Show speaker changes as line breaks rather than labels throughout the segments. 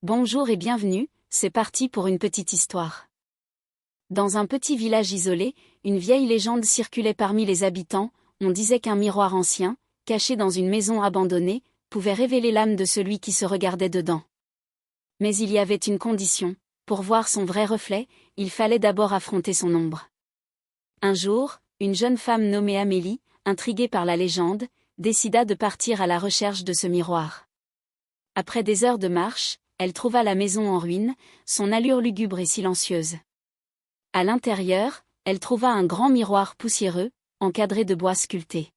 Bonjour et bienvenue, c'est parti pour une petite histoire. Dans un petit village isolé, une vieille légende circulait parmi les habitants. On disait qu'un miroir ancien, caché dans une maison abandonnée, pouvait révéler l'âme de celui qui se regardait dedans. Mais il y avait une condition: pour voir son vrai reflet, il fallait d'abord affronter son ombre. Un jour, une jeune femme nommée Amélie, intriguée par la légende, décida de partir à la recherche de ce miroir. Après des heures de marche, elle trouva la maison en ruine, son allure lugubre et silencieuse. À l'intérieur, elle trouva un grand miroir poussiéreux, encadré de bois sculpté.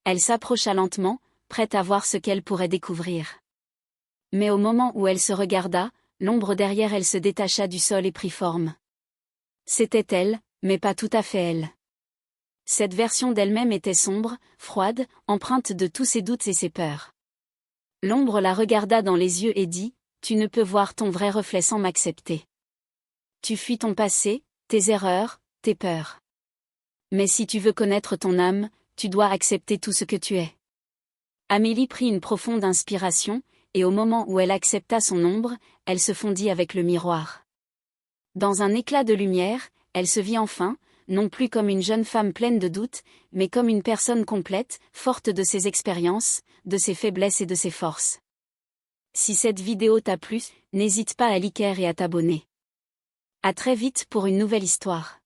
Elle s'approcha lentement, prête à voir ce qu'elle pourrait découvrir. Mais au moment où elle se regarda, l'ombre derrière elle se détacha du sol et prit forme. C'était elle, mais pas tout à fait elle. Cette version d'elle-même était sombre, froide, empreinte de tous ses doutes et ses peurs. L'ombre la regarda dans les yeux et dit: « Tu ne peux voir ton vrai reflet sans m'accepter. Tu fuis ton passé, tes erreurs, tes peurs. Mais si tu veux connaître ton âme, tu dois accepter tout ce que tu es. » Amélie prit une profonde inspiration, et au moment où elle accepta son ombre, elle se fondit avec le miroir. Dans un éclat de lumière, elle se vit enfin, non plus comme une jeune femme pleine de doutes, mais comme une personne complète, forte de ses expériences, de ses faiblesses et de ses forces. Si cette vidéo t'a plu, n'hésite pas à liker et à t'abonner. À très vite pour une nouvelle histoire.